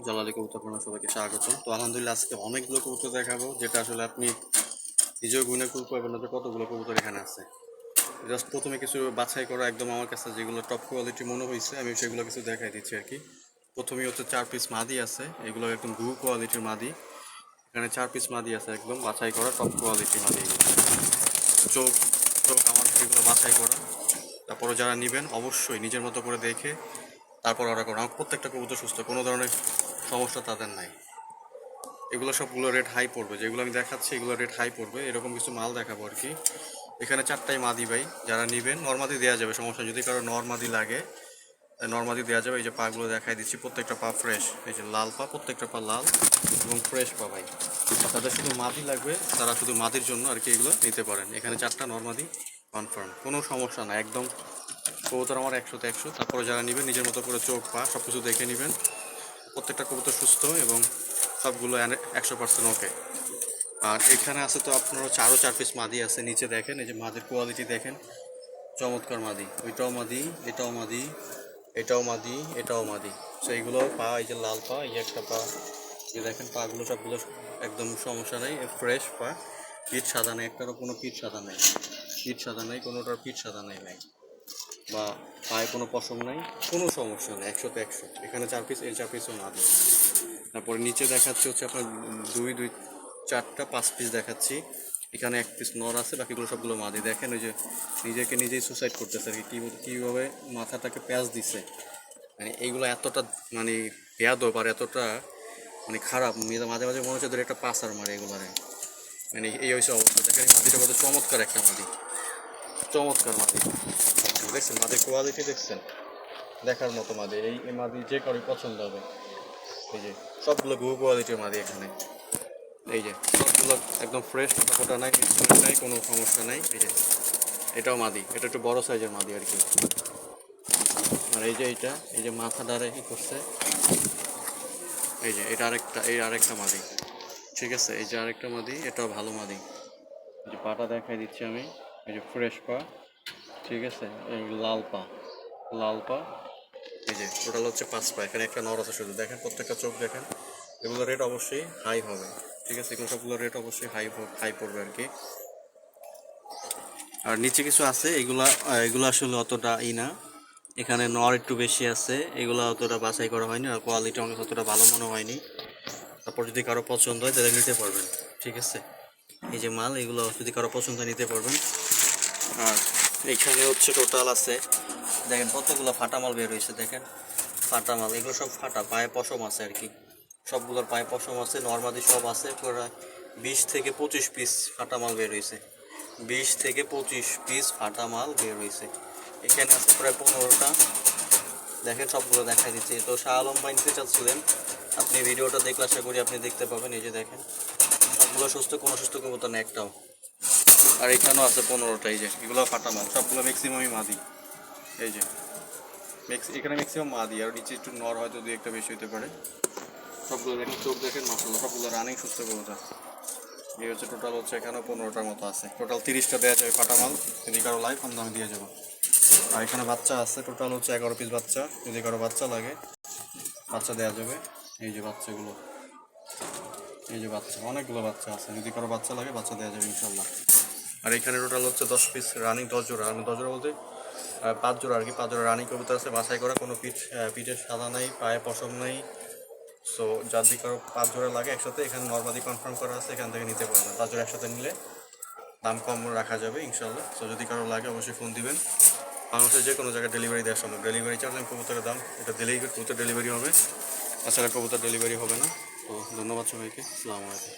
জালালি কবুতর ফার্মে সবাইকে স্বাগত। তো আলহামদুলিল্লাহ আজকে অনেকগুলো কবুতর দেখাবো, যেটা আসলে আপনি নিজেও গুনে পাবেন না যে কতগুলো কবুতর এখানে আছে। জাস্ট প্রথমে কিছু বাছাই করা একদম আমার কাছে যেগুলো টপ কোয়ালিটি মনে হয়েছে আমি সেগুলো কিছু দেখাই দিচ্ছি আর কি। প্রথমেই হচ্ছে 4 পিস মাদি আছে, এগুলো একদম গু কোয়ালিটির মাদি। এখানে 4 পিস মাদি আছে, একদম বাছাই করা টপ কোয়ালিটির মাদি। চোখ চোখ আমার এগুলো বাছাই করা। তারপরে যারা নেবেন অবশ্যই নিজের মতো করে দেখে তারপর অর্ডার করুন। আমার প্রত্যেকটা কবুতর সুস্থ, কোনো ধরনের সমস্যা তাদের নাই। এগুলো সবগুলো রেট হাই পড়বে, যেগুলো আমি দেখাচ্ছি এগুলো রেট হাই পড়বে, এরকম কিছু মাল দেখাবো আর কি। এখানে 4টাই মাদি ভাই, যারা নেবেন নর্মাদি দেওয়া যাবে, সমস্যা যদি কারো নর্মাদি লাগে নর্মাদি দেওয়া যাবে। এই যে পাগুলো দেখাই দিচ্ছি, প্রত্যেকটা পা ফ্রেশ, এই যে লাল পা, প্রত্যেকটা পা লাল এবং ফ্রেশ পা ভাই। তাদের শুধু মাদি লাগবে, তারা শুধু মাদির জন্য আর কি এগুলো নিতে পারেন। এখানে 4টা নর্মাদি কনফার্ম, কোনো সমস্যা না একদম। কবুতর আমার 100তে 100। তারপরে যারা নেবেন নিজের মতো করে চোখ পা সব কিছু দেখে নেবেন। প্রত্যেকটা কবুতর সুস্থ এবং সবগুলো 100% ওকে। আর এখানে আছে তো আপনার হচ্ছে আরও 4 পিস মাদি আছে, নিচে দেখেন, এই যে মাদির কোয়ালিটি দেখেন, চমৎকার মাদি। ওইটাও মাদি, এটাও মাদি, এটাও মাদি, এটাও মাদি। সো এইগুলো পা, এই যে লাল পা, এই যে একটা পা, এই দেখেন পাগুলো সবগুলো একদম সমস্যা নেই, ফ্রেশ পা। পিঠ সাদা নেই, একটারও কোনো পিঠ সাদা নেই, পিঠ সাদা নেই, কোনোটার পিঠ সাদা নেই ভাই, বা পায়ে কোনো পশম নাই, কোনো সমস্যা নেই, 100তে 100। এখানে 4 পিস, এই 4 পিসও মাদি। তারপরে নিচে দেখাচ্ছি হচ্ছে আপনার 2 4টা 5 পিস দেখাচ্ছি। এখানে 1 পিস নর আছে, বাকিগুলো সবগুলো মাদি। দেখেন ওই যে নিজেকে নিজেই সুসাইড করতেছে আর কি, কীভাবে মাথাটাকে প্যাঁচ দিছে। মানে এইগুলো এতটা মানে বেয়াদব আর এতটা মানে খারাপ, মাঝে মাঝে মনে হচ্ছে ধরে একটা পাসার মারে এগুলারে। মানে এই হয়েছে অবস্থা। দেখেন এই মাদিটা কত চমৎকার একটা মাদি, চমৎকার মাদি। দেখছেন মাদির কোয়ালিটি, দেখছেন দেখার মতো মাদি। এই মাদি যে কারোই পছন্দ হবে। এই যে সবগুলো গু কোয়ালিটির মাদি এখানে, এই যে সবগুলো একদম ফ্রেশ, ফোটা নাই, মিক্সমেন্ট নাই, কোনো সমস্যা নাই। এই যে এটাও মাদি, এটা একটু বড় সাইজের মাদি আর কি। আর এই যে এইটা, এই যে মাথা ডারে কি করছে, এই যে এটা আরেকটা, এই আরেকটা মাদি, ঠিক আছে। এই যে আরেকটা মাদি, এটাও ভালো মাদি। এই যে পাটা দেখাই দিচ্ছি আমি, এই যে ফ্রেশ পা, ঠিক আছে। এই লাল পা, লাল পা। এই যে টোটাল হচ্ছে 5 পা। এখানে একটা নর আছে শুধু, দেখেন প্রত্যেকটা চোখ দেখেন। এগুলো রেট অবশ্যই হাই হবে, ঠিক আছে। এগুলো সবগুলো রেট অবশ্যই হাই পড়বে আর কি। আর নিচে কিছু আছে, এগুলো আসলে অতটা না। এখানে নর একটু বেশি আছে, এগুলো অতটা বাছাই করা হয়নি আর কোয়ালিটি অনেক অতটা ভালো মনে হয়নি। তারপর যদি কারো পছন্দ হয় তাহলে নিতে পারবেন, ঠিক আছে। এই যে মাল, এগুলো যদি কারো পছন্দ হয় নিতে পারবেন। আর এখানে হচ্ছে টোটাল আছে, দেখেন কতগুলো ফাটা মাল বের হয়েছে, দেখেন ফাটা মাল। এগুলো সব ফাটা, পায়ে পশম আছে আর কি, সবগুলোর পায়ে পশম আছে, নর্মাদি সব আছে। প্রায় 20 থেকে 25 পিস ফাটা মাল বের হয়েছে, 20 থেকে 25 পিস ফাটা মাল বের হয়েছে। এখানে আছে প্রায় 15টা, দেখেন সবগুলো দেখাই দিচ্ছি। তো শাহ আলম ভাই নিতে চাচ্ছিলেন, আপনি ভিডিওটা দেখলে আশা করি আপনি দেখতে পাবেন। এই যে দেখেন সবগুলো সুস্থ, কোনো সুস্থ কবুতর না একটাও। আর এখানেও আছে 15টা, এই যে এগুলো ফাটা মাল, সবগুলো ম্যাক্সিমামই মাদি। এই যে এখানে ম্যাক্সিমাম মাদি, আর নিচে একটু নর হয়তো 2-1টা বেশি হতে পারে। সবগুলো দেখেন, চোখ দেখেন, মাশাআল্লাহ সবগুলো রানিং সুস্থ কবুতর। এই হচ্ছে টোটাল হচ্ছে এখানেও 15টার মতো আছে। টোটাল 30টা দেওয়া যাবে ফাটা মাল, যদি কারো লাইফ আমি দিয়ে যাবো। আর এখানে বাচ্চা আছে, টোটাল হচ্ছে 11 পিস বাচ্চা, যদি কারো বাচ্চা লাগে বাচ্চা দেওয়া যাবে। এই যে বাচ্চাগুলো, এই যে বাচ্চা, অনেকগুলো বাচ্চা আছে, যদি কারো বাচ্চা লাগে বাচ্চা দেওয়া যাবে ইনশাল্লাহ। আর এখানে টোটাল হচ্ছে 10 পিস রানিং, 10 জোড়া, আমি 10 জোড়া বলতে 5 জোড়া আর কি, 5 জোড়া রানিং কবুতর আছে, বাছাই করা, কোনো পিঠে সাদা নাই, পায়ে পশম নাই। সো যদি কারো 5 জোড়া লাগে একসাথে, এখানে নর্মালি কনফার্ম করা আছে, এখান থেকে নিতে পারবেন। 5 জোড়া একসাথে নিলে দাম কম রাখা যাবে ইনশাল্লাহ। সো যদি কারো লাগে অবশ্যই ফোন দিবেন। বাংলাদেশের যে কোনো জায়গায় ডেলিভারি দেওয়া সম্ভব। ডেলিভারি চার্জ আমি কবুতরের দাম এটা দিলেই কবুতর ডেলিভারি হবে, তাছাড়া কবুতর ডেলিভারি হবে না। তো ধন্যবাদ সবাইকে, আসসালামু আলাইকুম।